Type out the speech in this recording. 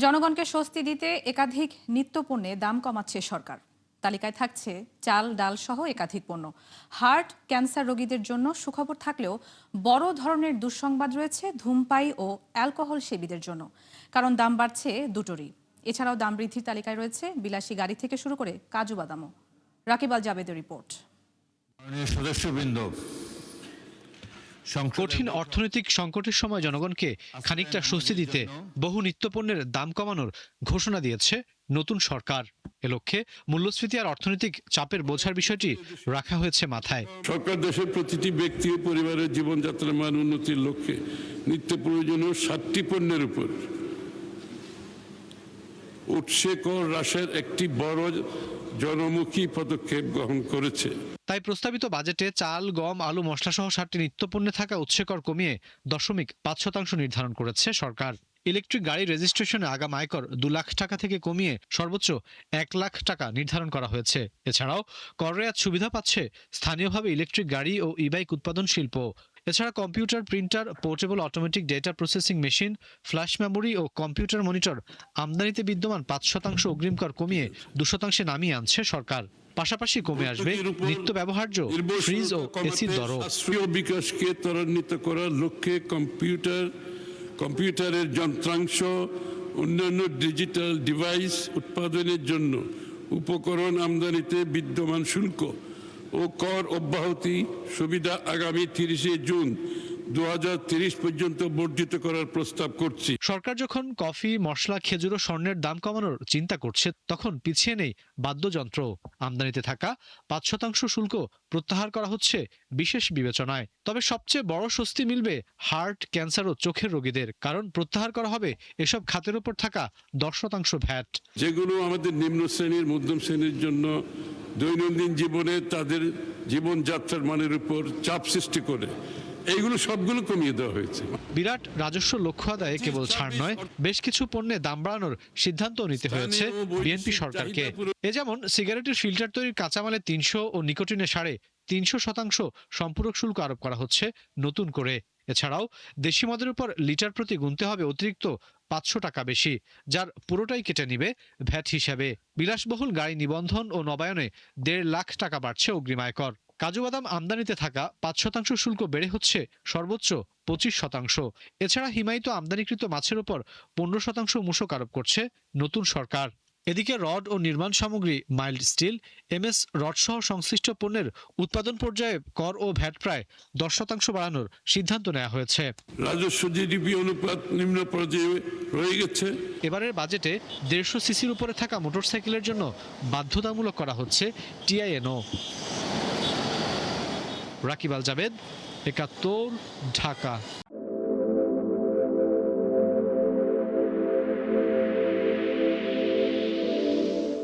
জনগণকে স্বস্তি দিতে একাধিক নিত্যপণ্যে দাম কমাচ্ছে সরকার। তালিকায় থাকছে চাল, ডাল সহ একাধিক পণ্য। হার্ট ক্যান্সার রোগীদের জন্য সুখবর থাকলেও বড় ধরনের দুঃসংবাদ রয়েছে ধূমপাই ও অ্যালকোহল সেবীদের জন্য, কারণ দাম বাড়ছে দুটোরই। এছাড়াও দাম বৃদ্ধির তালিকায় রয়েছে বিলাসী গাড়ি থেকে শুরু করে কাজু বাদামও। রাকিব আল জাবেদের রিপোর্ট। সদস্যবৃন্দ, কঠিন অর্থনৈতিক সংকটের সময় জনগণকে খানিকটা স্বস্তি দিতে বহু নিত্যপণ্যের দাম কমানোর ঘোষণা দিয়েছে নতুন সরকার। এ লক্ষ্যে মূল্যস্ফীতি আর অর্থনৈতিক চাপের বোঝার বিষয়টি রাখা হয়েছে মাথায়। সরকার দেশের প্রতিটি ব্যক্তি ও পরিবারের জীবনযাত্রার মান উন্নতির লক্ষ্যে নিত্য প্রয়োজনীয় 7টি পণ্যের উপর উৎসে কর হ্রাসের একটি বড় জনমুখী পদক্ষেপ গ্রহণ করেছে। তাই প্রস্তাবিত বাজেটে চাল, গম, আলু, মশলা সহ 7টি নিত্যপণ্যে থাকা উৎসে কর কমিয়ে 0.5% নির্ধারণ করেছে সরকার। ইলেকট্রিক গাড়ি রেজিস্ট্রেশনে আগাম আয়কর 2 লাখ টাকা থেকে কমিয়ে সর্বোচ্চ 1 লাখ টাকা নির্ধারণ করা হয়েছে। এছাড়াও কর রেয়াত সুবিধা পাচ্ছে স্থানীয়ভাবে ইলেকট্রিক গাড়ি ও ই-বাইক উৎপাদন শিল্প। এছাড়া computer, printer, portable automatic data processing machine, flash memory ও কম্পিউটার মনিটর আমদানিতে বিদ্যমান 5% অগ্রিম কর কমিয়ে 2% নামিয়ে আনছে সরকার। পাশাপাশি কমে আসবে নিত্য ব্যবহার্য ফ্রিজ ও এসির দরও। বিকাশকে ত্বরান্বিত করার লক্ষ্যে কম্পিউটারের যন্ত্রাংশ, অন্যান্য ডিজিটাল ডিভাইস উৎপাদনের জন্য উপকরণ আমদানিতে বিদ্যমান শুল্ক ও কর অব্যাহতি সুবিধা আগামী 30 জুন 2030 পর্যন্ত বর্ধিত করার প্রস্তাব করছি। সরকার যখন কফি, মশলা, খেজুর ও স্বর্ণের দাম কমানোর চিন্তা করছে, তখন পিছিয়ে নেই বাদ্যযন্ত্র। আমদানিতে থাকা 5% শুল্ক প্রত্যাহার করা হচ্ছে বিশেষ বিবেচনায়। তবে সবচেয়ে বড় স্বস্তি মিলবে হার্ট, ক্যান্সার ও চোখের রোগীদের, কারণ প্রত্যাহার করা হবে এসব খাতের উপর থাকা 10% ভ্যাট। যেগুলো আমাদের নিম্ন শ্রেণীর, মধ্যম শ্রেণীর জন্য দৈনন্দিন জীবনে তাদের জীবনযাত্রার মানের উপর চাপ সৃষ্টি করে, এইগুলো সবগুলো কমিয়ে দেওয়া হয়েছে। বিরাট রাজস্ব লক্ষ্য আদায়ে কেবল ছাড় নয়, বেশ কিছু পণ্যে দাম বাড়ানোর সিদ্ধান্ত নিতে হয়েছে বিএনপি সরকারকে। এ যেমন সিগারেটের ফিল্টার তৈরির কাঁচামালে 300 ও নিকোটিনে 350% সম্পূরক শুল্ক আরোপ করা হচ্ছে নতুন করে। এছাড়াও দেশি মদের উপর লিটার প্রতি গুনতে হবে অতিরিক্ত 500 টাকা বেশি, যার পুরোটাই কেটে নিবে ভ্যাট হিসাবে। বিলাসবহুল গাড়ি নিবন্ধন ও নবায়নে 1.5 লাখ টাকা বাড়ছে অগ্রিম আয়কর। কাজু বাদাম আমদানিতে থাকা 5% শুল্ক বেড়ে হচ্ছে সর্বোচ্চ 25%। এছাড়া হিমায়িত আমদানিকৃত মাছের উপর 15% মূসক আরোপ করছে নতুন সরকার। এদিকে রড ও নির্মাণ সামগ্রী, মাইল্ড স্টিল, এমএস রড সহ সংশ্লিষ্ট পণ্যের উৎপাদন পর্যায়ে কর ও ভ্যাট প্রায় 10% বাড়ানোর সিদ্ধান্ত নেওয়া হয়েছে। রাজস্ব জিডিপি অনুপাত নিম্ন পর্যায়ে রয়ে গেছে। এবারের বাজেটে 150 সিসির উপরে থাকা মোটরসাইকেলের জন্য বাধ্যতামূলক করা হচ্ছে টিআইএনও। রাকিব আল জাবেদ, 71, ঢাকা।